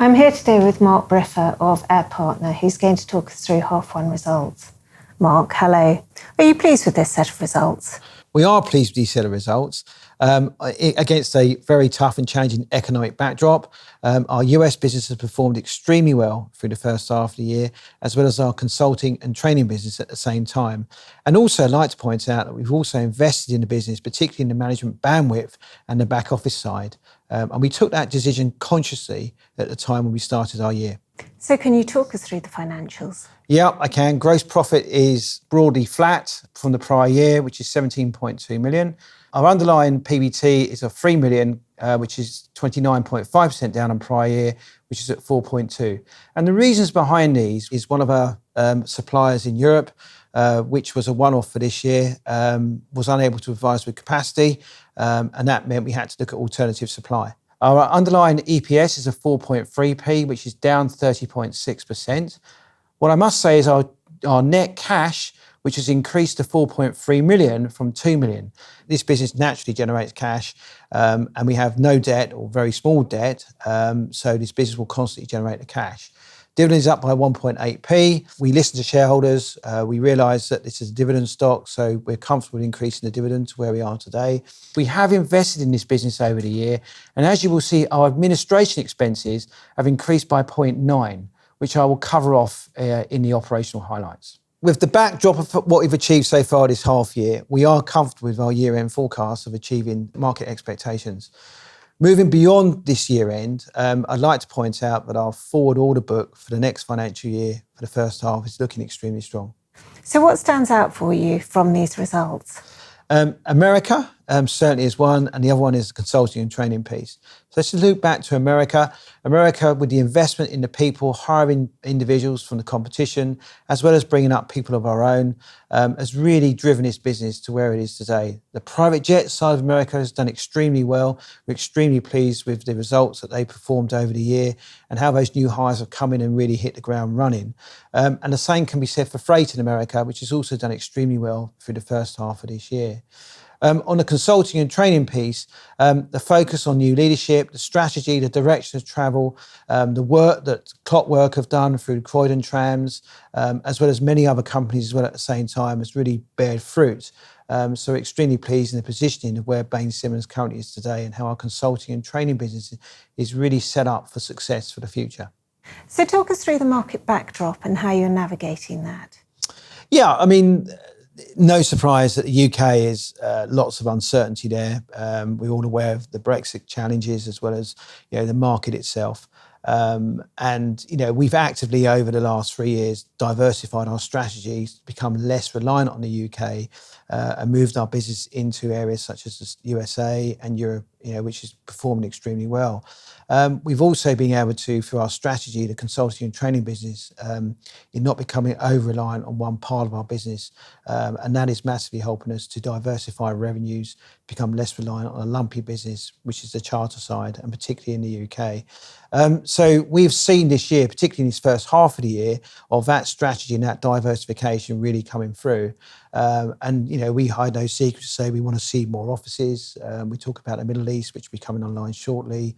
I'm here today with Mark Briffa of Air Partner, who's going to talk us through H1 results. Mark, hello. Are you pleased with this set of results? We are pleased with these set of results against a very tough and challenging economic backdrop. Our US business has performed extremely well through the first half of the year, as well as our consulting and training business at the same time. And also, I'd like to point out that we've also invested in the business, particularly in the management bandwidth and the back office side. And we took that decision consciously at the time when we started our year. So can you talk us through the financials? Yeah, I can. Gross profit is broadly flat from the prior year, which is 17.2 million. Our underlying PBT is of 3 million, which is 29.5% down on prior year, which is at 4.2. And the reasons behind these is one of our suppliers in Europe, which was a one-off for this year, was unable to provide us with capacity, and that meant we had to look at alternative supply. Our underlying EPS is a 4.3p, which is down 30.6%. What I must say is our net cash, which has increased to 4.3 million from 2 million. This business naturally generates cash, and we have no debt or very small debt, so this business will constantly generate the cash. Dividend is up by 1.8p. We listen to shareholders. We realise that this is a dividend stock, so we're comfortable increasing the dividend to where we are today. We have invested in this business over the year, and as you will see, our administration expenses have increased by 0.9, which I will cover off in the operational highlights. With the backdrop of what we've achieved so far this half year, we are comfortable with our year-end forecast of achieving market expectations. Moving beyond this year end, I'd like to point out that our forward order book for the next financial year for the first half is looking extremely strong. So what stands out for you from these results? America certainly is one, and the other one is the consulting and training piece. So let's look back to America. America, with the investment in the people, hiring individuals from the competition, as well as bringing up people of our own, has really driven this business to where it is today. The private jet side of America has done extremely well. We're extremely pleased with the results that they performed over the year and how those new hires have come in and really hit the ground running. And the same can be said for freight in America, which has also done extremely well through the first half of this year. On the consulting and training piece, the focus on new leadership, the strategy, the direction of travel, the work that Clockwork have done through Croydon Trams, as well as many other companies as well at the same time, has really bared fruit. So extremely pleased in the positioning of where Baines Simmons currently is today and how our consulting and training business is really set up for success for the future. So talk us through the market backdrop and how you're navigating that. Yeah, I mean, no surprise that the UK is lots of uncertainty there. We're all aware of the Brexit challenges as well as the market itself. And we've actively over the last 3 years diversified our strategies to become less reliant on the UK and moved our business into areas such as the USA and Europe, which is performing extremely well. We've also been able to, through our strategy, the consulting and training business, in not becoming over-reliant on one part of our business. And that is massively helping us to diversify revenues, become less reliant on a lumpy business, which is the charter side, and particularly in the UK. So we've seen this year, particularly in this first half of the year, of that strategy and that diversification really coming through. And we hide no secrets to say we want to see more offices. We talk about the Middle East, which will be coming online shortly.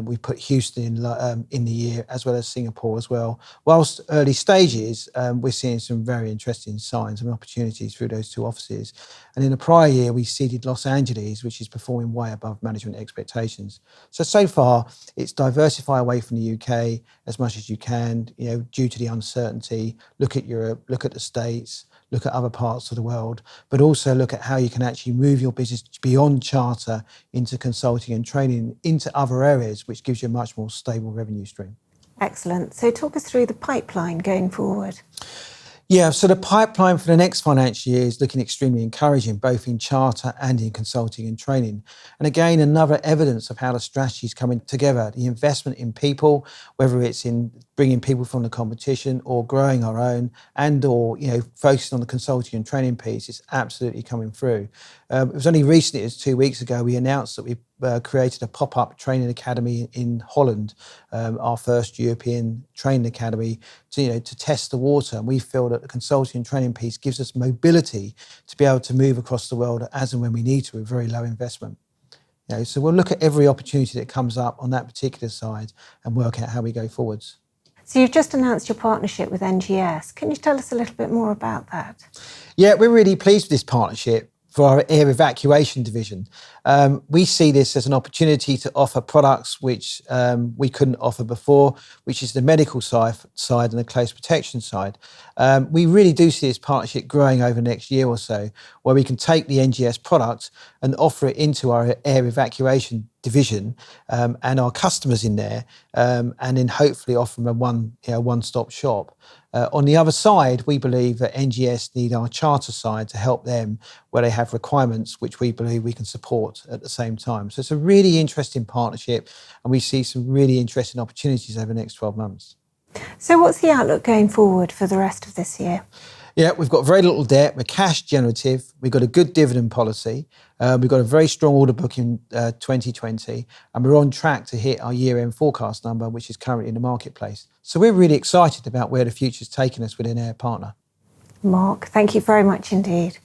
We put Houston in the year, as well as Singapore as well. Whilst early stages, we're seeing some very interesting signs and opportunities through those two offices. And in the prior year, we seeded Los Angeles, which is performing way above management expectations. So far, it's diversify away from the UK as much as you can, due to the uncertainty. Look at Europe, look at the States, look at other parts of the world, but also look at how you can actually move your business beyond charter into consulting and training into other areas, which gives you a much more stable revenue stream. Excellent. So talk us through the pipeline going forward. Yeah, so the pipeline for the next financial year is looking extremely encouraging, both in charter and in consulting and training. And again, another evidence of how the strategy is coming together. The investment in people, whether it's in bringing people from the competition or growing our own and or, focusing on the consulting and training piece, is absolutely coming through. It was only recently, it was 2 weeks ago, we announced that we created a pop-up training academy in Holland, our first European training academy, to test the water. And we feel that the consulting and training piece gives us mobility to be able to move across the world as and when we need to with very low investment. So we'll look at every opportunity that comes up on that particular side and work out how we go forwards. So you've just announced your partnership with NGS. Can you tell us a little bit more about that? Yeah, we're really pleased with this partnership for our air evacuation division. We see this as an opportunity to offer products which we couldn't offer before, which is the medical side and the close protection side. We really do see this partnership growing over the next year or so, where we can take the NGS product and offer it into our air evacuation division and our customers in there, and then hopefully offer them a one-stop shop. On the other side, we believe that NGS need our charter side to help them where they have requirements which we believe we can support at the same time. So it's a really interesting partnership, and we see some really interesting opportunities over the next 12 months. So what's the outlook going forward for the rest of this year? Yeah, we've got very little debt. We're cash generative. We've got a good dividend policy. We've got a very strong order book in 2020, and we're on track to hit our year-end forecast number, which is currently in the marketplace. So we're really excited about where the future's taken us within Air Partner. Mark, thank you very much indeed.